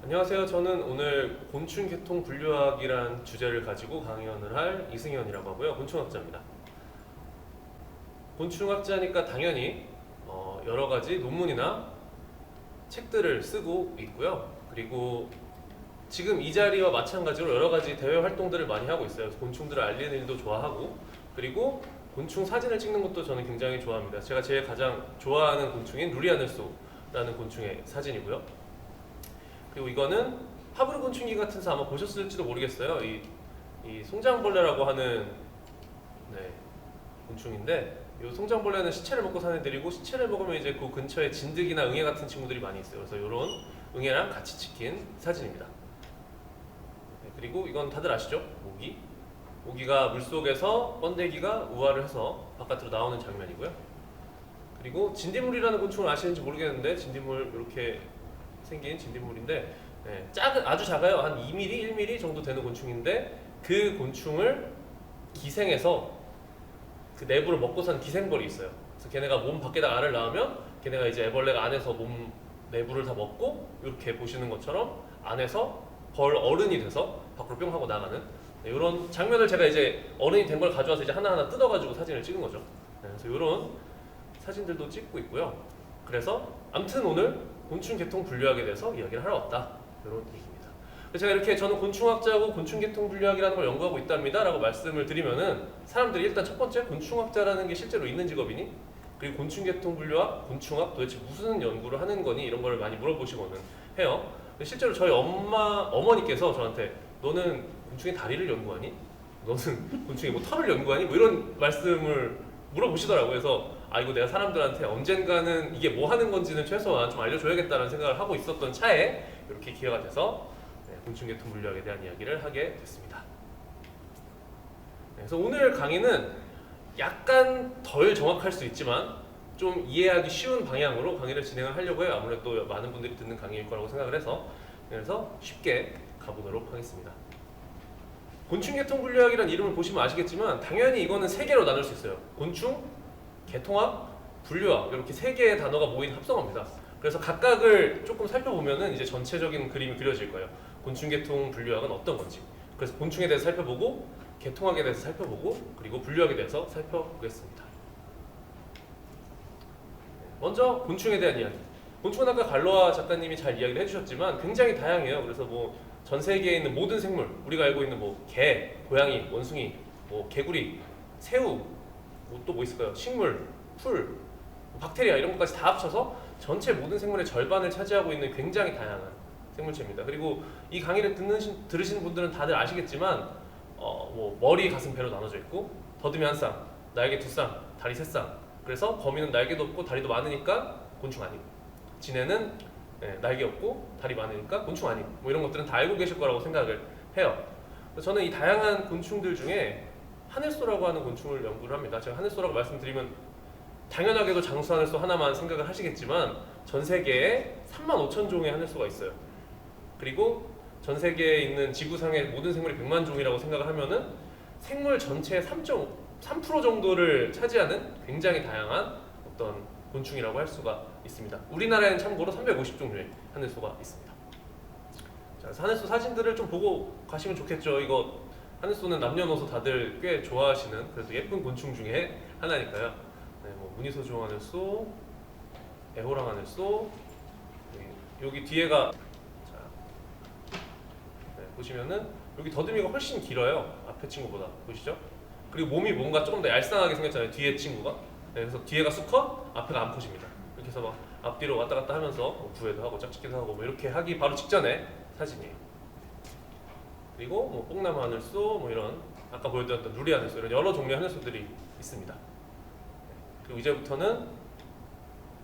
안녕하세요. 저는 오늘 곤충계통 분류학이란 주제를 가지고 강연을 할 이승현이라고 하고요. 곤충학자입니다. 곤충학자니까 당연히 여러 가지 논문이나 책들을 쓰고 있고요. 그리고 지금 이 자리와 마찬가지로 여러 가지 대외 활동들을 많이 하고 있어요. 곤충들을 알리는 일도 좋아하고, 그리고 곤충 사진을 찍는 것도 저는 굉장히 좋아합니다. 제가 제일 가장 좋아하는 곤충인 루리아넬소라는 곤충의 사진이고요. 그리고 이거는 하브르 곤충기 같은 서 아마 보셨을지도 모르겠어요. 이 송장벌레라고 하는 곤충인데, 이 송장벌레는 시체를 먹고 사는 애들이고, 시체를 먹으면 이제 그 근처에 진드기나 응애 같은 친구들이 많이 있어요. 그래서 이런 응애랑 같이 찍힌 사진입니다. 그리고 이건 다들 아시죠? 모기. 모기가 물속에서 번데기가 우화를 해서 바깥으로 나오는 장면이고요. 그리고 진딧물이라는 곤충을 아시는지 모르겠는데, 진딧물 이렇게 생긴 진딧물인데, 아주 작아요. 한 2mm, 1mm 정도 되는 곤충인데, 그 곤충을 기생해서 그 내부를 먹고 사는 기생벌이 있어요. 그래서 걔네가 몸 밖에다 알을 낳으면 걔네가 이제 애벌레가 안에서 몸 내부를 다 먹고, 이렇게 보시는 것처럼 안에서 벌 어른이 돼서 밖으로 뿅 하고 나가는 이런 장면을 제가 이제 어른이 된 걸 가져와서 이제 하나하나 뜯어가지고 사진을 찍은 거죠. 그래서 이런 사진들도 찍고 있고요. 그래서 아무튼 오늘 곤충 계통 분류학에 대해서 이야기를 하러 왔다, 이런 얘기입니다. 제가 이렇게 저는 곤충학자고 곤충 계통 분류학이라는 걸 연구하고 있답니다 라고 말씀을 드리면은, 사람들이 일단 첫 번째 곤충학자라는 게 실제로 있는 직업이니, 그리고 곤충 계통 분류학, 곤충학 도대체 무슨 연구를 하는 거니, 이런 걸 많이 물어보시고는 해요. 실제로 저희 어머니께서 저한테 너는 곤충의 다리를 연구하니? 너는 곤충의 뭐 털을 연구하니? 뭐 이런 말씀을 물어보시더라고요. 그래서 이거 내가 사람들한테 언젠가는 이게 뭐 하는 건지는 최소한 좀 알려줘야겠다는 생각을 하고 있었던 차에 이렇게 기회가 돼서 곤충계통 분류학에 대한 이야기를 하게 됐습니다. 그래서 오늘 강의는 약간 덜 정확할 수 있지만 좀 이해하기 쉬운 방향으로 강의를 진행을 하려고 해요. 아무래도 많은 분들이 듣는 강의일 거라고 생각을 해서, 그래서 쉽게 가보도록 하겠습니다. 곤충계통 분류학이라는 이름을 보시면 아시겠지만 당연히 이거는 세 개로 나눌 수 있어요. 곤충, 계통학, 분류학, 이렇게 세 개의 단어가 모인 합성어입니다. 그래서 각각을 조금 살펴보면은 이제 전체적인 그림이 그려질 거예요. 곤충계통 분류학은 어떤 건지. 그래서 곤충에 대해서 살펴보고, 계통학에 대해서 살펴보고, 그리고 분류학에 대해서 살펴보겠습니다. 먼저 곤충에 대한 이야기. 곤충은 아까 갈로아 작가님이 잘 이야기를 해주셨지만 굉장히 다양해요. 그래서 뭐 전 세계에 있는 모든 생물, 우리가 알고 있는 뭐 개, 고양이, 원숭이, 뭐 개구리, 새우, 또 뭐 있을까요? 식물, 풀, 박테리아 이런 것까지 다 합쳐서 전체 모든 생물의 절반을 차지하고 있는 굉장히 다양한 생물체입니다. 그리고 이 강의를 들으시는 분들은 다들 아시겠지만 뭐 머리, 가슴, 배로 나눠져 있고, 더듬이 한 쌍, 날개 두 쌍, 다리 세 쌍. 그래서 거미는 날개도 없고 다리도 많으니까 곤충 아니고, 지네는 날개 없고 다리 많으니까 곤충 아니고, 뭐 이런 것들은 다 알고 계실 거라고 생각을 해요. 저는 이 다양한 곤충들 중에 하늘소라고 하는 곤충을 연구를 합니다. 제가 하늘소라고 말씀드리면 당연하게도 장수 하늘소 하나만 생각을 하시겠지만 전 세계에 35,000종의 하늘소가 있어요. 그리고 전 세계에 있는 지구상의 모든 생물이 100만 종이라고 생각을 하면은 생물 전체의 3% 정도를 차지하는 굉장히 다양한 어떤 곤충이라고 할 수가 있습니다. 우리나라에는 참고로 350종류의 하늘소가 있습니다. 자, 하늘소 사진들을 좀 보고 가시면 좋겠죠. 이거 하늘소는 남녀노소 다들 꽤 좋아하시는 그래도 예쁜 곤충 중에 하나니까요. 뭐 무늬소중 하늘소, 애호랑 하늘소, 여기 뒤에가 보시면은 여기 더듬이가 훨씬 길어요. 앞에 친구보다. 보시죠? 그리고 몸이 뭔가 조금 더 얄쌍하게 생겼잖아요. 뒤에 친구가. 그래서 뒤에가 수컷, 앞에가 암컷입니다. 이렇게 해서 막 앞뒤로 왔다 갔다 하면서 구애도 하고 짝짓기도 하고 뭐 이렇게 하기 바로 직전에 사진이에요. 그리고 뭐 뽕나무 하늘소, 뭐 이런 아까 보여드렸던 누리 하늘소, 이런 여러 종류의 하늘소들이 있습니다. 그리고 이제부터는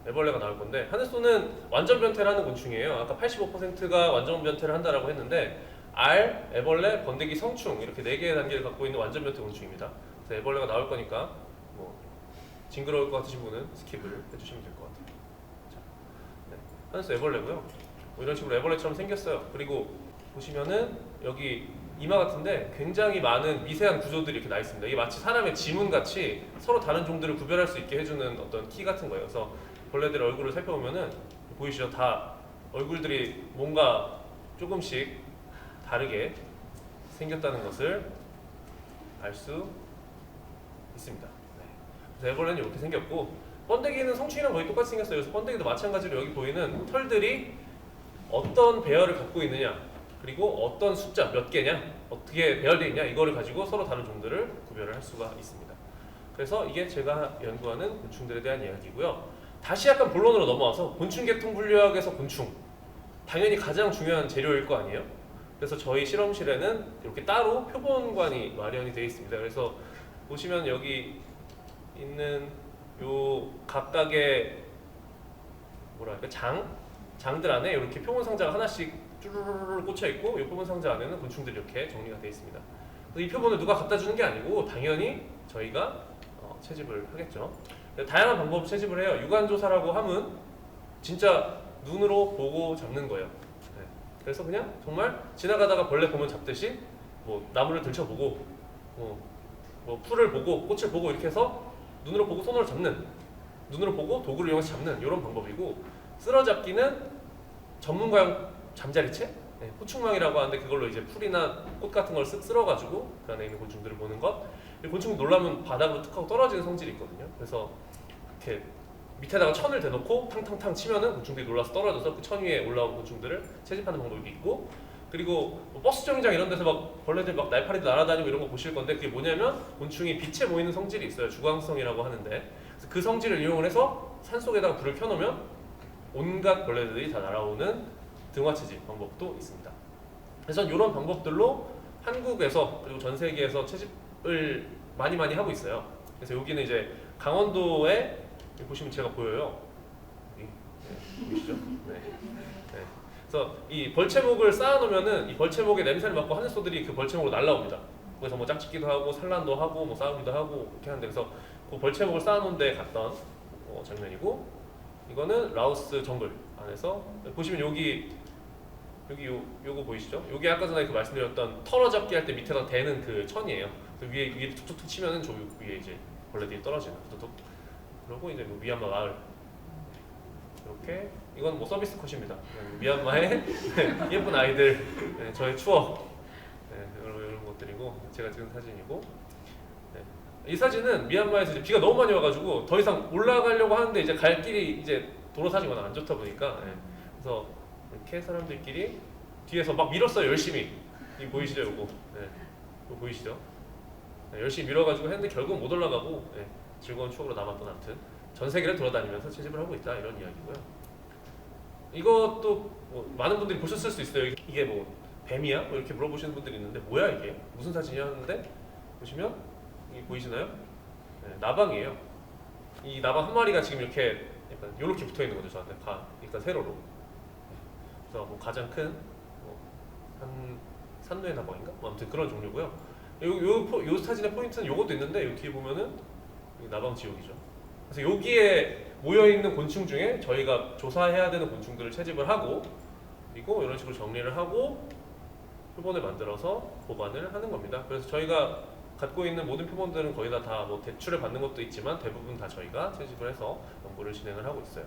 애벌레가 나올 건데, 하늘소는 완전 변태를 하는 곤충이에요. 아까 85%가 완전 변태를 한다라고 했는데, 알, 애벌레, 번데기, 성충 이렇게 4개의 단계를 갖고 있는 완전 변태 곤충입니다. 그래서 애벌레가 나올 거니까 뭐 징그러울 것 같으신 분은 스킵을 해주시면 될 것 같아요. 자, 하늘소 애벌레고요. 뭐 이런 식으로 애벌레처럼 생겼어요. 그리고 보시면은 여기 이마 같은데 굉장히 많은 미세한 구조들이 이렇게 나 있습니다. 이게 마치 사람의 지문같이 서로 다른 종들을 구별할 수 있게 해주는 어떤 키 같은 거예요. 그래서 벌레들의 얼굴을 살펴보면은 보이시죠? 다 얼굴들이 뭔가 조금씩 다르게 생겼다는 것을 알 수 있습니다. 네. 그래서 애벌레는 이렇게 생겼고, 번데기는 성충이랑 거의 똑같이 생겼어요. 그래서 번데기도 마찬가지로 여기 보이는 털들이 어떤 배열을 갖고 있느냐, 그리고 어떤 숫자 몇 개냐, 어떻게 배열되어 있냐, 이거를 가지고 서로 다른 종들을 구별을 할 수가 있습니다. 그래서 이게 제가 연구하는 곤충들에 대한 이야기고요. 다시 약간 본론으로 넘어와서 곤충 계통 분류학에서 곤충, 당연히 가장 중요한 재료일 거 아니에요? 그래서 저희 실험실에는 이렇게 따로 표본관이 마련이 되어 있습니다. 그래서 보시면 여기 있는 요 각각의 뭐랄까 장들 안에 이렇게 표본 상자가 하나씩 쭈르르르 꽂혀 있고, 이 표본 상자 안에는 곤충들이 이렇게 정리가 되어 있습니다. 그래서 이 표본을 누가 갖다 주는 게 아니고 당연히 저희가 채집을 하겠죠. 다양한 방법으로 채집을 해요. 육안조사라고 함은 진짜 눈으로 보고 잡는 거예요. 네. 그래서 그냥 정말 지나가다가 벌레 보면 잡듯이 뭐 나무를 들춰보고 뭐 풀을 보고 꽃을 보고 이렇게 해서 눈으로 보고 손으로 잡는, 눈으로 보고 도구를 이용해서 잡는 이런 방법이고, 쓸어잡기는 전문가용 잠자리채? 네, 호충망이라고 하는데 그걸로 이제 풀이나 꽃 같은 걸 쓸어가지고 그 안에 있는 곤충들을 보는 것. 곤충이 놀라면 바닥으로 툭 하고 떨어지는 성질이 있거든요. 그래서 이렇게 밑에다가 천을 대놓고 탕탕탕 치면은 곤충들이 놀라서 떨어져서 그 천 위에 올라온 곤충들을 채집하는 방법이 있고, 그리고 뭐 버스 정류장 이런 데서 막 벌레들 막 날파리도 날아다니고 이런 거 보실 건데, 그게 뭐냐면 곤충이 빛에 보이는 성질이 있어요. 주광성이라고 하는데, 그래서 그 성질을 이용을 해서 산속에다가 불을 켜놓으면 온갖 벌레들이 다 날아오는 등화 채집 방법도 있습니다. 그래서 이런 방법들로 한국에서 그리고 전 세계에서 채집을 많이 하고 있어요. 그래서 여기는 이제 강원도에 보시면 제가 보여요. 네, 보이시죠? 네. 네. 그래서 이 벌채목을 쌓아놓으면은 이 벌채목의 냄새를 맡고 하늘소들이 그 벌채목으로 날라옵니다. 그래서 뭐 짝짓기도 하고 산란도 하고 뭐 싸우기도 하고 그렇게 하는데, 그래서 그 벌채목을 쌓아놓은 데 갔던 장면이고, 이거는 라오스 정글 안에서 보시면 여기 요거 보이시죠? 요게 아까 전에 그 말씀드렸던 털어잡기 할 때 밑에다 대는 그 천이에요. 그래서 위에 툭툭툭 치면은 저 위에 이제 벌레들이 떨어지는. 그리고 이제 뭐 미얀마 마을, 이렇게 이건 뭐 서비스 컷입니다. 미얀마의 예쁜 아이들, 네, 저의 추억, 네, 이런 것들이고, 제가 찍은 사진이고, 네. 이 사진은 미얀마에서 이제 비가 너무 많이 와가지고 더 이상 올라가려고 하는데 이제 갈 길이 이제 도로 사진이 안 좋다 보니까, 네. 그래서 이렇게 사람들끼리 뒤에서 막 밀었어요, 열심히. 이 보이시죠, 요거? 네. 이거 보이시죠? 네, 열심히 밀어가지고 했는데 결국 못 올라가고, 네. 즐거운 추억으로 남았던, 아무튼 전 세계를 돌아다니면서 채집을 하고 있다, 이런 이야기고요. 이것도 뭐 많은 분들이 보셨을 수 있어요. 이게 뭐 뱀이야? 뭐 이렇게 물어보시는 분들이 있는데, 뭐야 이게? 무슨 사진이야? 하는데 보시면 이게 보이시나요? 네, 나방이에요. 이 나방 한 마리가 지금 이렇게 약간 이렇게 붙어 있는 거죠, 저한테. 일단 세로로. 그래서 뭐 가장 큰 한 산노의 나방인가? 뭐 아무튼 그런 종류고요. 요 사진의 포인트는 요것도 있는데, 요 뒤에 보면은 나방 지옥이죠. 그래서 여기에 모여 있는 곤충 중에 저희가 조사해야 되는 곤충들을 채집을 하고, 그리고 이런 식으로 정리를 하고 표본을 만들어서 보관을 하는 겁니다. 그래서 저희가 갖고 있는 모든 표본들은 거의 다 뭐 대출을 받는 것도 있지만 대부분 다 저희가 채집을 해서 연구를 진행을 하고 있어요.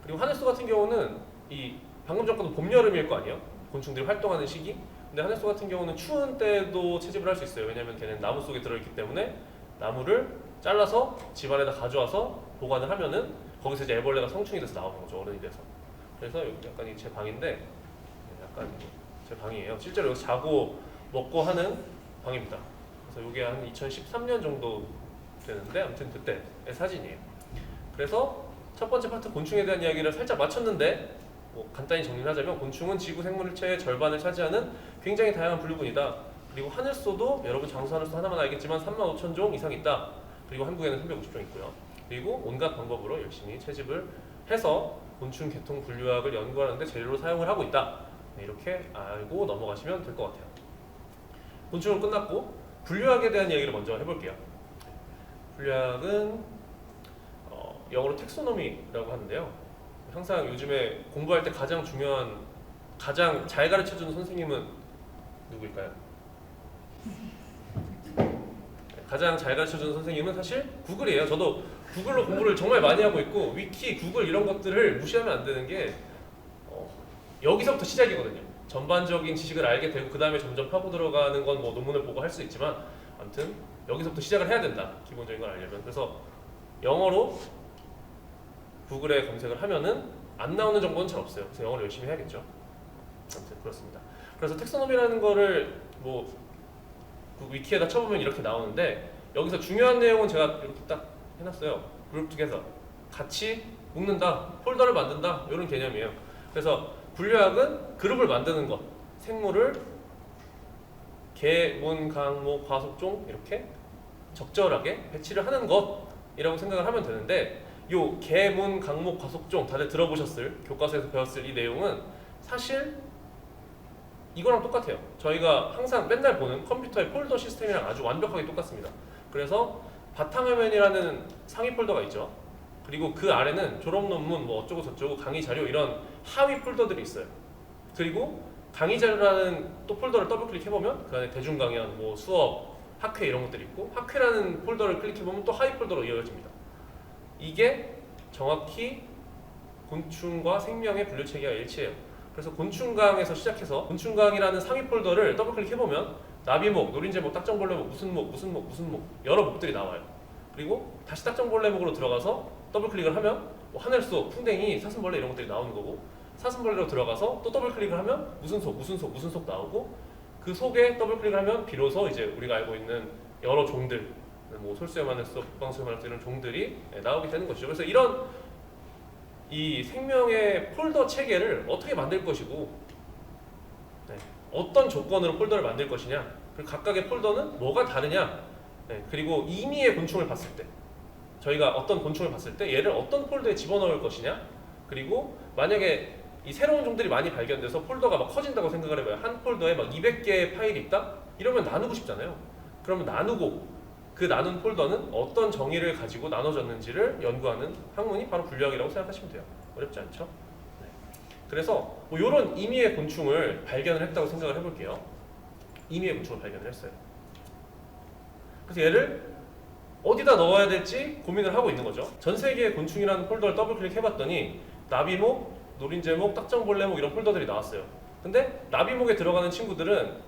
그리고 하늘소 같은 경우는 이 방금 전까지 봄, 여름일 거 아니에요? 곤충들이 활동하는 시기. 근데 하늘소 같은 경우는 추운 때도 채집을 할 수 있어요. 왜냐하면 걔는 나무 속에 들어있기 때문에 나무를 잘라서 집안에다 가져와서 보관을 하면은 거기서 이제 애벌레가 성충이 돼서 나오는 거죠, 어른이 돼서. 그래서 여기 약간 제 방인데, 약간 제 방이에요. 실제로 여기서 자고 먹고 하는 방입니다. 그래서 이게 한 2013년 정도 되는데, 아무튼 그때의 사진이에요. 그래서 첫 번째 파트 곤충에 대한 이야기를 살짝 마쳤는데, 뭐 간단히 정리를 하자면 곤충은 지구 생물체의 절반을 차지하는 굉장히 다양한 분류군이다. 그리고 하늘소도 여러분 장수 하늘소 하나만 알겠지만 35,000종 이상 있다. 그리고 한국에는 350종 있고요. 그리고 온갖 방법으로 열심히 채집을 해서 곤충 계통 분류학을 연구하는데 재료로 사용을 하고 있다. 네, 이렇게 알고 넘어가시면 될 것 같아요. 곤충은 끝났고 분류학에 대한 이야기를 먼저 해볼게요. 분류학은 영어로 텍소노미라고 하는데요. 항상 요즘에 공부할 때 가장 중요한, 가장 잘 가르쳐주는 선생님은 누구일까요? 가장 잘 가르쳐주는 선생님은 사실 구글이에요. 저도 구글로 공부를 정말 많이 하고 있고, 위키, 구글 이런 것들을 무시하면 안 되는 게 여기서부터 시작이거든요. 전반적인 지식을 알게 되고 그 다음에 점점 파고 들어가는 건 뭐 논문을 보고 할 수 있지만 아무튼 여기서부터 시작을 해야 된다. 기본적인 걸 알려면. 그래서 영어로 구글에 검색을 하면은 안 나오는 정보는 잘 없어요. 그래서 영어를 열심히 해야겠죠. 아무튼 그렇습니다. 그래서 텍소노미라는 거를 뭐 그 위키에다 쳐보면 이렇게 나오는데 여기서 중요한 내용은 제가 이렇게 딱 해놨어요. 그룹 투게서 같이 묶는다, 폴더를 만든다 이런 개념이에요. 그래서 분류학은 그룹을 만드는 것, 생물을 개, 문, 강, 목, 과속, 종 이렇게 적절하게 배치를 하는 것이라고 생각을 하면 되는데 요 개, 문, 강, 목, 과속, 종 다들 들어보셨을 교과서에서 배웠을 이 내용은 사실 이거랑 똑같아요. 저희가 항상 맨날 보는 컴퓨터의 폴더 시스템이랑 아주 완벽하게 똑같습니다. 그래서 바탕화면이라는 상위 폴더가 있죠. 그리고 그 아래는 졸업 논문 뭐 어쩌고 저쩌고 강의 자료 이런 하위 폴더들이 있어요. 그리고 강의 자료라는 또 폴더를 더블 클릭해보면 그 안에 대중 강연, 뭐 수업, 학회 이런 것들이 있고 학회라는 폴더를 클릭해보면 또 하위 폴더로 이어집니다. 이게 정확히 곤충과 생명의 분류 체계와 일치해요. 그래서 곤충강에서 시작해서 곤충강이라는 상위 폴더를 더블 클릭해보면 나비목, 노린재목, 딱정벌레목, 무슨 목, 무슨 목, 무슨 목 여러 목들이 나와요. 그리고 다시 딱정벌레목으로 들어가서 더블 클릭을 하면 뭐 하늘소, 풍뎅이, 사슴벌레 이런 것들이 나오는 거고 사슴벌레로 들어가서 또 더블 클릭을 하면 무슨 속, 무슨 속, 무슨 속 나오고 그 속에 더블 클릭을 하면 비로소 이제 우리가 알고 있는 여러 종들 뭐 솔수염하늘소, 북방수염하늘소 이런 종들이 나오게 되는 것이죠. 그래서 이런 이 생명의 폴더 체계를 어떻게 만들 것이고 어떤 조건으로 폴더를 만들 것이냐 그리고 각각의 폴더는 뭐가 다르냐 그리고 임의의 곤충을 봤을 때 저희가 어떤 곤충을 봤을 때 얘를 어떤 폴더에 집어넣을 것이냐 그리고 만약에 이 새로운 종들이 많이 발견돼서 폴더가 막 커진다고 생각을 해봐요. 한 폴더에 막 200개의 파일이 있다? 이러면 나누고 싶잖아요. 그러면 나누고 그 나눈 폴더는 어떤 정의를 가지고 나눠졌는지를 연구하는 학문이 바로 분류학이라고 생각하시면 돼요. 어렵지 않죠? 네. 그래서 뭐 이런 임의의 곤충을 발견을 했다고 생각을 해볼게요. 임의의 곤충을 발견을 했어요. 그래서 얘를 어디다 넣어야 될지 고민을 하고 있는 거죠. 전 세계의 곤충이라는 폴더를 더블 클릭해봤더니 나비목, 노린재목, 딱정벌레목 이런 폴더들이 나왔어요. 근데 나비목에 들어가는 친구들은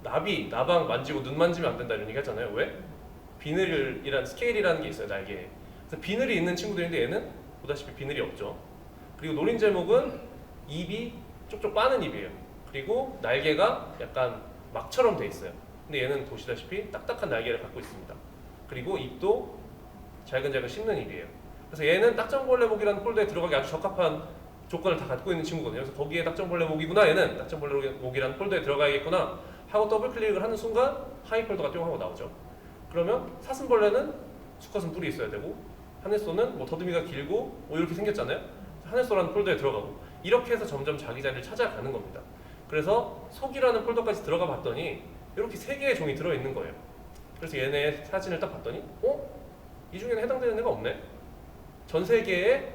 나비, 나방 만지고 눈 만지면 안 된다 이런 얘기 하잖아요. 왜? 비늘이란 스케일이라는 게 있어요. 날개에. 그래서 비늘이 있는 친구들인데 얘는 보다시피 비늘이 없죠. 그리고 노린재목은 입이 쪽쪽 빠는 입이에요. 그리고 날개가 약간 막처럼 돼 있어요. 근데 얘는 보시다시피 딱딱한 날개를 갖고 있습니다. 그리고 입도 잘근잘근 씹는 입이에요. 그래서 얘는 딱정벌레목이라는 폴더에 들어가기 아주 적합한 조건을 다 갖고 있는 친구거든요. 그래서 거기에 딱정벌레목이구나 얘는 딱정벌레목이라는 폴더에 들어가야겠구나 하고 더블 클릭을 하는 순간 하위 폴더가 뿅 하고 나오죠. 그러면 사슴벌레는 수컷은 뿔이 있어야 되고 하늘소는 뭐 더듬이가 길고 뭐 이렇게 생겼잖아요. 하늘소라는 폴더에 들어가고 이렇게 해서 점점 자기 자리를 찾아가는 겁니다. 그래서 속이라는 폴더까지 들어가 봤더니 이렇게 3개의 종이 들어있는 거예요. 그래서 얘네 사진을 딱 봤더니 이 중에는 해당되는 애가 없네. 전 세계의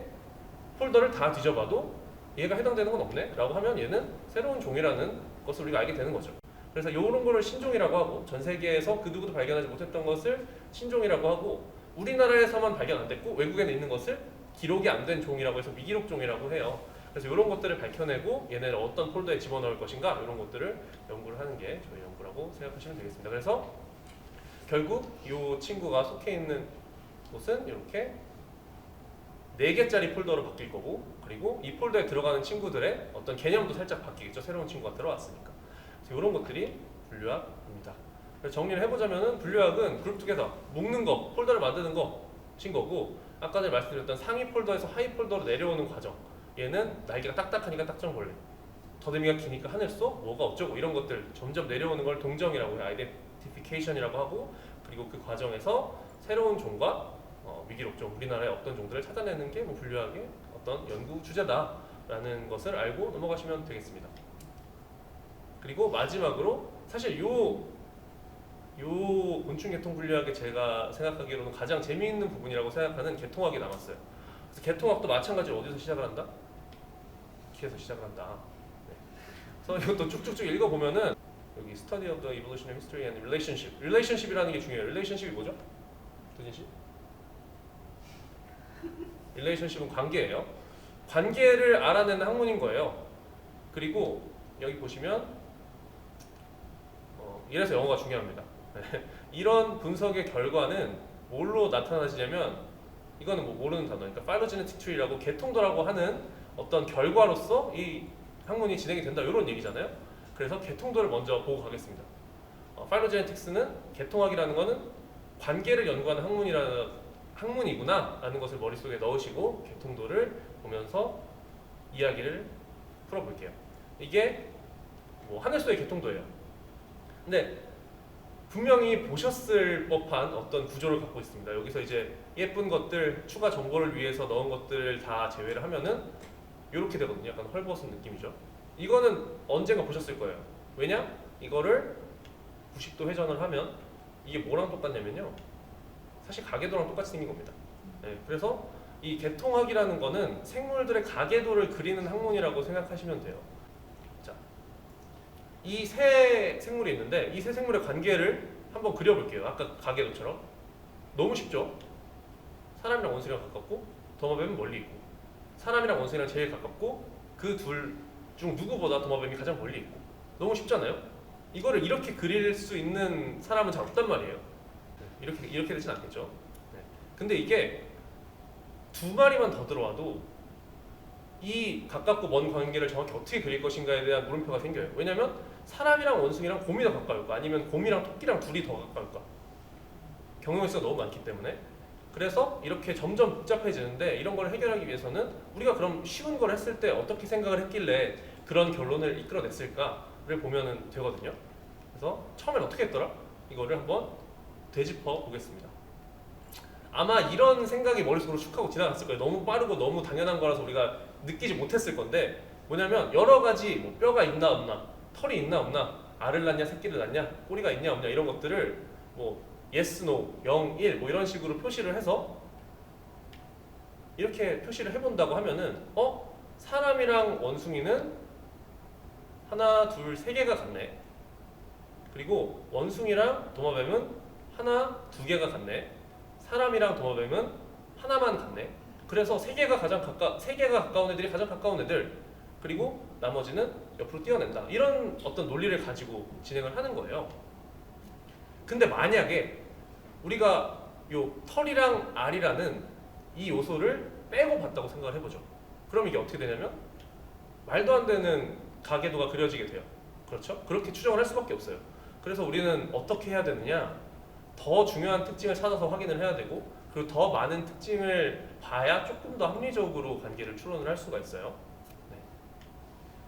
폴더를 다 뒤져봐도 얘가 해당되는 건 없네 라고 하면 얘는 새로운 종이라는 것을 우리가 알게 되는 거죠. 그래서 이런 거를 신종이라고 하고 전 세계에서 그 누구도 발견하지 못했던 것을 신종이라고 하고 우리나라에서만 발견 안 됐고 외국에 있는 것을 기록이 안 된 종이라고 해서 미기록종이라고 해요. 그래서 이런 것들을 밝혀내고 얘네를 어떤 폴더에 집어넣을 것인가 이런 것들을 연구를 하는 게 저희 연구라고 생각하시면 되겠습니다. 그래서 결국 이 친구가 속해 있는 곳은 이렇게 4개짜리 폴더로 바뀔 거고 그리고 이 폴더에 들어가는 친구들의 어떤 개념도 살짝 바뀌겠죠. 새로운 친구가 들어왔으니까. 그래서 이런 것들이 분류학입니다. 그래서 정리를 해보자면은 분류학은 그룹 투게더, 묶는 거, 폴더를 만드는 것인 거고 아까 전에 말씀드렸던 상위 폴더에서 하위 폴더로 내려오는 과정 얘는 날개가 딱딱하니까 딱정벌레 더듬이가 기니까 하늘소, 뭐가 어쩌고 이런 것들 점점 내려오는 걸 동정이라고 해요. 아이덴티피케이션이라고 하고 그리고 그 과정에서 새로운 종과 미기록종, 우리나라의 어떤 종들을 찾아내는 게 뭐 분류학의 어떤 연구 주제다라는 것을 알고 넘어가시면 되겠습니다. 그리고 마지막으로 사실 요 곤충 계통 분류학에 제가 생각하기로는 가장 재미있는 부분이라고 생각하는 개통학이 남았어요. 그래서 개통학도 마찬가지로 어디서 시작을 한다? 키에서 시작을 한다. 네. 그래서 이것도 쭉쭉쭉 읽어보면은 여기 Study of the Evolutionary History and Relationship. Relationship이라는 게 중요해요. Relationship이 뭐죠? 도진 씨? Relationship은 관계예요. 관계를 알아내는 학문인 거예요. 그리고 여기 보시면 이래서 영어가 중요합니다. 이런 분석의 결과는 뭘로 나타나지냐면 이거는 뭐 모르는 단어니까 phylogenetic tree라고 개통도라고 하는 어떤 결과로서 이 학문이 진행이 된다 이런 얘기잖아요. 그래서 개통도를 먼저 보고 가겠습니다. phylogenetics는 개통학이라는 거는 관계를 연구하는 학문이구나 라는 것을 머릿속에 넣으시고 개통도를 보면서 이야기를 풀어볼게요. 이게 뭐 하늘소의 개통도예요. 근데 분명히 보셨을 법한 어떤 구조를 갖고 있습니다. 여기서 이제 예쁜 것들, 추가 정보를 위해서 넣은 것들을 다 제외를 하면은 이렇게 되거든요. 약간 헐벗은 느낌이죠. 이거는 언젠가 보셨을 거예요. 왜냐? 이거를 90도 회전을 하면 이게 뭐랑 똑같냐면요. 사실 가계도랑 똑같이 생긴 겁니다. 네, 그래서 이 개통학이라는 거는 생물들의 가계도를 그리는 학문이라고 생각하시면 돼요. 자, 이 세 생물이 있는데 이 세 생물의 관계를 한번 그려볼게요. 아까 가계도처럼. 너무 쉽죠? 사람이랑 원숭이랑 가깝고 도마뱀은 멀리 있고 사람이랑 원숭이랑 제일 가깝고 그 둘 중 누구보다 도마뱀이 가장 멀리 있고 너무 쉽잖아요? 이거를 이렇게 그릴 수 있는 사람은 잘 없단 말이에요. 이렇게 되진 않겠죠. 네. 근데 이게 두 마리만 더 들어와도 이 가깝고 먼 관계를 정확히 어떻게 그릴 것인가에 대한 물음표가 생겨요. 왜냐면 사람이랑 원숭이랑 곰이 더 가까울까 아니면 곰이랑 토끼랑 둘이 더 가까울까 경우의 수가 너무 많기 때문에 그래서 이렇게 점점 복잡해지는데 이런 걸 해결하기 위해서는 우리가 그럼 쉬운 걸 했을 때 어떻게 생각을 했길래 그런 결론을 이끌어냈을까를 보면 되거든요. 그래서 처음엔 어떻게 했더라? 이거를 한번 되짚어 보겠습니다. 아마 이런 생각이 머릿속으로 슉 하고 지나갔을 거예요. 너무 빠르고 너무 당연한 거라서 우리가 느끼지 못했을 건데 뭐냐면 여러 가지 뭐 뼈가 있나 없나 털이 있나 없나 알을 낳냐 새끼를 낳냐 꼬리가 있냐 없냐 이런 것들을 뭐 yes, no, 0, 1 뭐 이런 식으로 표시를 해서 이렇게 표시를 해본다고 하면은 사람이랑 원숭이는 하나, 둘, 세 개가 같네. 그리고 원숭이랑 도마뱀은 하나, 두 개가 같네. 사람이랑 도마뱀은 하나만 같네. 그래서 세 개가 가까운 애들이 가장 가까운 애들. 그리고 나머지는 옆으로 띄어낸다. 이런 어떤 논리를 가지고 진행을 하는 거예요. 근데 만약에 우리가 요 털이랑 알이라는 이 요소를 빼고 봤다고 생각을 해보죠. 그럼 이게 어떻게 되냐면 말도 안 되는 가계도가 그려지게 돼요. 그렇죠? 그렇게 추정을 할 수밖에 없어요. 그래서 우리는 어떻게 해야 되느냐? 더 중요한 특징을 찾아서 확인을 해야 되고 그리고 더 많은 특징을 봐야 조금 더 합리적으로 관계를 추론을 할 수가 있어요. 네.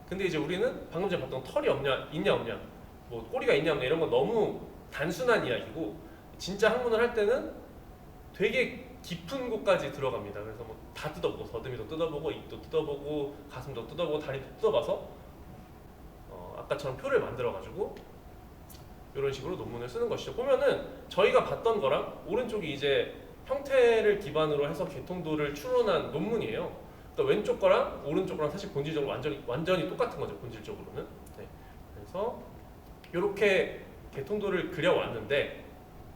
근데 이제 우리는 방금 전에 봤던 털이 있냐 없냐 뭐 꼬리가 있냐 없냐 이런 건 너무 단순한 이야기고 진짜 학문을 할 때는 되게 깊은 곳까지 들어갑니다. 그래서 뭐 다 뜯어보고 더듬이도 뜯어보고 입도 뜯어보고 가슴도 뜯어보고 다리도 뜯어봐서 아까처럼 표를 만들어가지고 이런 식으로 논문을 쓰는 것이죠. 보면은 저희가 봤던 거랑 오른쪽이 이제 형태를 기반으로 해서 개통도를 추론한 논문이에요. 그러니까 왼쪽 거랑 오른쪽 거랑 사실 본질적으로 완전히 똑같은 거죠. 본질적으로는. 네. 그래서 이렇게 개통도를 그려왔는데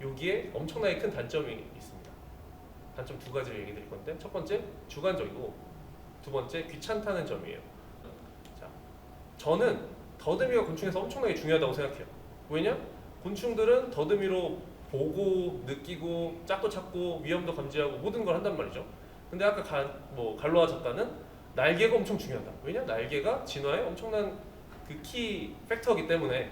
여기에 엄청나게 큰 단점이 있습니다. 단점 두 가지를 얘기 드릴 건데 첫 번째 주관적이고 두 번째 귀찮다는 점이에요. 자, 저는 더듬이가 곤충에서 엄청나게 중요하다고 생각해요. 왜냐? 곤충들은 더듬이로 보고 느끼고 짝도 찾고 위험도 감지하고 모든 걸 한단 말이죠. 근데 아까 갈로아 작가는 날개가 엄청 중요하다. 왜냐? 날개가 진화에 엄청난 그 키 팩터이기 때문에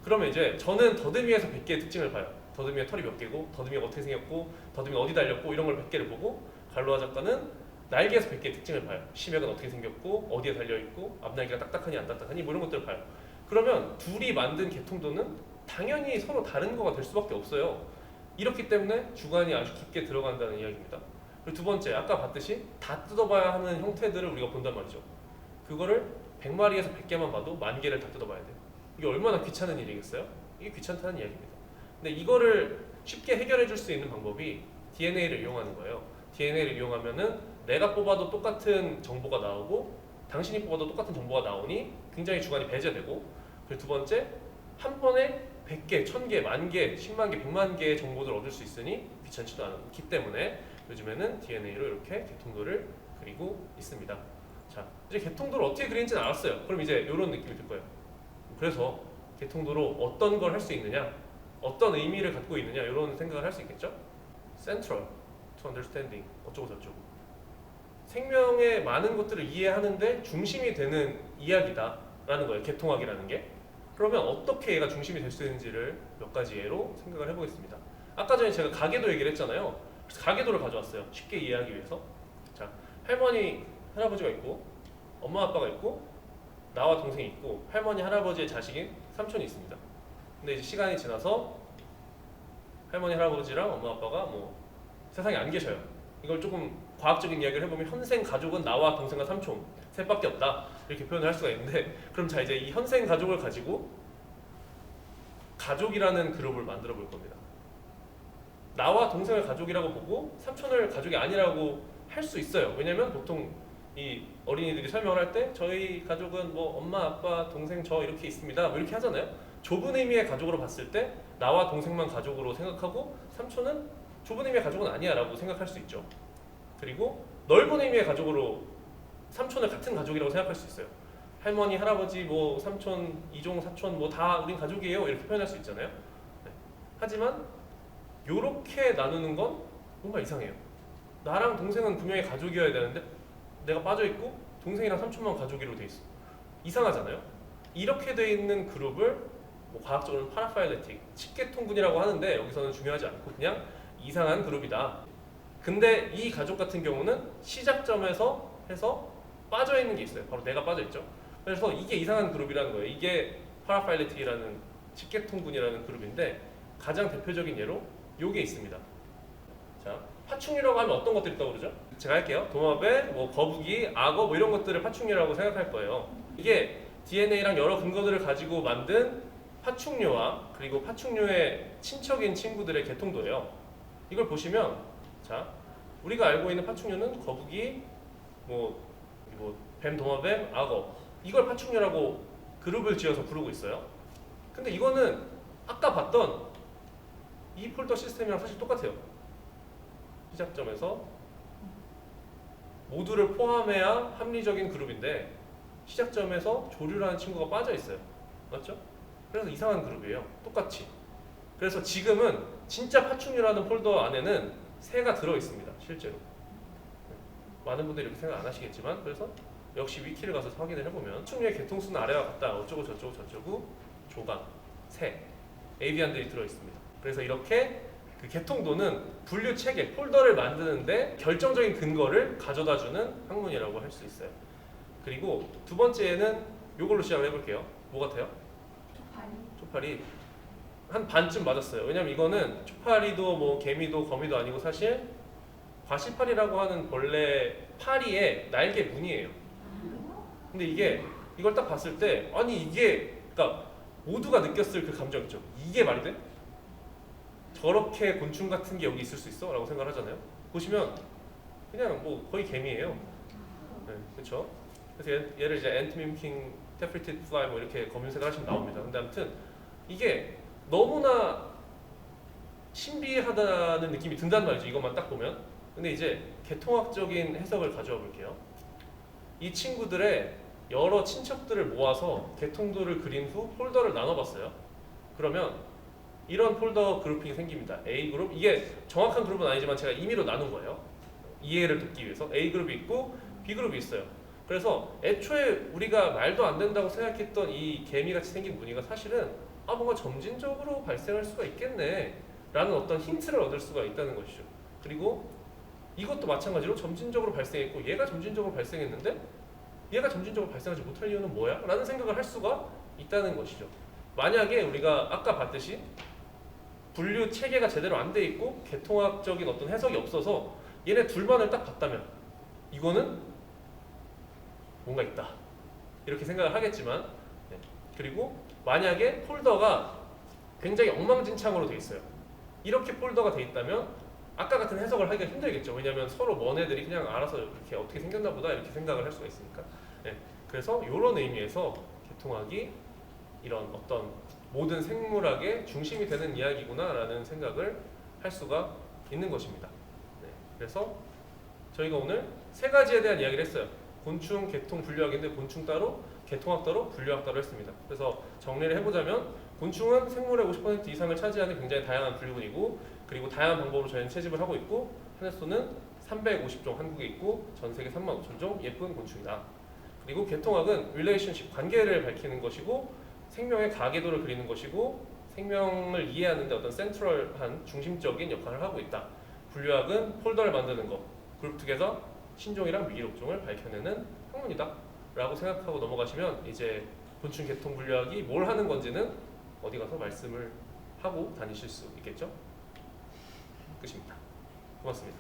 그러면 이제 저는 더듬이에서 100개의 특징을 봐요. 더듬이의 털이 몇 개고 더듬이가 어떻게 생겼고 더듬이가 어디 달렸고 이런 걸 100개를 보고 갈로아 작가는 날개에서 100개의 특징을 봐요. 심액은 어떻게 생겼고 어디에 달려있고 앞날개가 딱딱하니 안 딱딱하니 뭐 이런 것들을 봐요. 그러면 둘이 만든 개통도는 당연히 서로 다른 거가 될 수밖에 없어요. 이렇기 때문에 주관이 아주 깊게 들어간다는 이야기입니다. 그리고 두 번째 아까 봤듯이 다 뜯어봐야 하는 형태들을 우리가 본단 말이죠. 그거를 100마리에서 100개만 봐도 10,000개를 다 뜯어봐야 돼요. 이게 얼마나 귀찮은 일이겠어요? 이게 귀찮다는 이야기입니다. 근데 이거를 쉽게 해결해 줄 수 있는 방법이 DNA를 이용하는 거예요. DNA를 이용하면은 내가 뽑아도 똑같은 정보가 나오고 당신이 뽑아도 똑같은 정보가 나오니 굉장히 주관이 배제되고 그리고 두 번째 한 번에 100개, 1000개, 10,000개, 10만 개, 100만 개의 정보들을 얻을 수 있으니 귀찮지도 않기 때문에 요즘에는 DNA로 이렇게 개통도를 그리고 있습니다. 자, 이제 개통도를 어떻게 그리는지는 알았어요. 그럼 이제 이런 느낌이 들 거예요. 그래서 개통도로 어떤 걸 할 수 있느냐, 어떤 의미를 갖고 있느냐 이런 생각을 할 수 있겠죠. Central to understanding 어쩌고 저쩌고 생명의 많은 것들을 이해하는데 중심이 되는 이야기다라는 거예요. 개통학이라는 게. 그러면 어떻게 얘가 중심이 될 수 있는지를 몇 가지 예로 생각을 해보겠습니다. 아까 전에 제가 가계도 얘기를 했잖아요. 그래서 가계도를 가져왔어요. 쉽게 이해하기 위해서. 자, 할머니, 할아버지가 있고 엄마, 아빠가 있고 나와 동생이 있고 할머니, 할아버지의 자식인 삼촌이 있습니다. 근데 이제 시간이 지나서 할머니, 할아버지랑 엄마, 아빠가 뭐 세상에 안 계셔요. 이걸 조금 과학적인 이야기를 해보면 현생 가족은 나와 동생과 삼촌 셋밖에 없다 이렇게 표현을 할 수가 있는데 그럼 자 이제 이 현생 가족을 가지고 가족이라는 그룹을 만들어 볼 겁니다. 나와 동생을 가족이라고 보고 삼촌을 가족이 아니라고 할 수 있어요. 왜냐면 보통 이 어린이들이 설명을 할 때 저희 가족은 뭐 엄마, 아빠, 동생, 저 이렇게 있습니다 뭐 이렇게 하잖아요. 좁은 의미의 가족으로 봤을 때 나와 동생만 가족으로 생각하고 삼촌은 좁은 의미의 가족은 아니야 라고 생각할 수 있죠. 그리고 넓은 의미의 가족으로 삼촌을 같은 가족이라고 생각할 수 있어요. 할머니, 할아버지, 뭐 삼촌, 이종, 사촌 뭐 다 우린 가족이에요 이렇게 표현할 수 있잖아요. 네. 하지만 요렇게 나누는 건 뭔가 이상해요. 나랑 동생은 분명히 가족이어야 되는데 내가 빠져있고 동생이랑 삼촌만 가족으로 돼 있어. 이상하잖아요. 이렇게 돼 있는 그룹을 뭐 과학적으로는 파라파일레틱, 직계통군이라고 하는데 여기서는 중요하지 않고 그냥 이상한 그룹이다. 근데 이 가족 같은 경우는 시작점에서 해서 빠져있는 게 있어요. 바로 내가 빠져있죠. 그래서 이게 이상한 그룹이라는 거예요. 이게 파라파일레틱이라는 직계통군이라는 그룹인데 가장 대표적인 예로 요게 있습니다. 자, 파충류라고 하면 어떤 것들이 떠오르죠? 제가 할게요. 도마뱀, 뭐 거북이, 악어 뭐 이런 것들을 파충류라고 생각할 거예요. 이게 DNA랑 여러 근거들을 가지고 만든 파충류와 그리고 파충류의 친척인 친구들의 개통도예요. 이걸 보시면 자, 우리가 알고 있는 파충류는 거북이, 뱀, 도마뱀, 악어 이걸 파충류라고 그룹을 지어서 부르고 있어요. 근데 이거는 아까 봤던 이 폴더 시스템이랑 사실 똑같아요. 시작점에서 모두를 포함해야 합리적인 그룹인데 시작점에서 조류라는 친구가 빠져 있어요. 맞죠? 그래서 이상한 그룹이에요. 똑같이. 그래서 지금은 진짜 파충류라는 폴더 안에는 새가 들어 있습니다. 실제로. 많은 분들이 이렇게 생각 안 하시겠지만 그래서 역시 위키를 가서 확인을 해보면 파충류의 개통수는 아래와 같다. 어쩌고 저쩌고 저쩌고 조각, 새, 에이비안들이 들어 있습니다. 그래서 이렇게 그 개통도는 분류 체계, 폴더를 만드는데 결정적인 근거를 가져다주는 학문이라고 할 수 있어요. 그리고 두 번째는 이걸로 시작을 해볼게요. 뭐 같아요? 초파리. 한 반쯤 맞았어요. 왜냐면 이거는 초파리도 뭐 개미도 거미도 아니고 사실 과시파리라고 하는 벌레 파리의 날개 무늬예요. 근데 이걸 딱 봤을 때 아니 이게 그러니까 모두가 느꼈을 그 감정 있죠. 이게 말이 돼? 저렇게 곤충 같은 게 여기 있을 수 있어? 라고 생각을 하잖아요. 보시면 그냥 뭐 거의 개미예요. 네, 그렇죠? 그래서 얘를 이제 ant mimicking tapered fly 뭐 이렇게 검색을 하시면 나옵니다. 근데 아무튼 이게 너무나 신비하다는 느낌이 든단 말이죠. 이것만 딱 보면. 근데 이제 개통학적인 해석을 가져와 볼게요. 이 친구들의 여러 친척들을 모아서 개통도를 그린 후 폴더를 나눠봤어요. 그러면 이런 폴더 그룹핑이 생깁니다. A그룹, 이게 정확한 그룹은 아니지만 제가 임의로 나눈 거예요. 이해를 돕기 위해서. A그룹이 있고 B그룹이 있어요. 그래서 애초에 우리가 말도 안 된다고 생각했던 이 개미같이 생긴 무늬가 사실은 뭔가 점진적으로 발생할 수가 있겠네 라는 어떤 힌트를 얻을 수가 있다는 것이죠. 그리고 이것도 마찬가지로 점진적으로 발생했고 얘가 점진적으로 발생했는데 얘가 점진적으로 발생하지 못할 이유는 뭐야? 라는 생각을 할 수가 있다는 것이죠. 만약에 우리가 아까 봤듯이 분류 체계가 제대로 안 돼 있고 개통학적인 어떤 해석이 없어서 얘네 둘만을 딱 봤다면 이거는 뭔가 있다 이렇게 생각을 하겠지만 네. 그리고 만약에 폴더가 굉장히 엉망진창으로 돼 있어요. 이렇게 폴더가 돼 있다면 아까 같은 해석을 하기가 힘들겠죠. 왜냐하면 서로 먼 애들이 그냥 알아서 이렇게 어떻게 생겼나 보다 이렇게 생각을 할 수가 있으니까. 네. 그래서 이런 의미에서 개통학이 이런 어떤 모든 생물학의 중심이 되는 이야기구나 라는 생각을 할 수가 있는 것입니다. 네. 그래서 저희가 오늘 세 가지에 대한 이야기를 했어요. 곤충, 개통, 분류학인데 곤충 따로, 개통학 따로, 분류학 따로 했습니다. 그래서 정리를 해보자면 곤충은 생물의 50% 이상을 차지하는 굉장히 다양한 분류군이고, 그리고 다양한 방법으로 저희는 채집을 하고 있고, 한해수는 350종 한국에 있고 전 세계 35,000종 예쁜 곤충이다. 그리고 개통학은 릴레이션십, 관계를 밝히는 것이고 생명의 가계도를 그리는 것이고 생명을 이해하는 데 어떤 센트럴한 중심적인 역할을 하고 있다. 분류학은 폴더를 만드는 것, 그룹 투게더 신종이랑 미기록종을 밝혀내는 학문이다 라고 생각하고 넘어가시면 이제 곤충 개통 분류학이 뭘 하는 건지는 어디 가서 말씀을 하고 다니실 수 있겠죠? 끝입니다. 고맙습니다.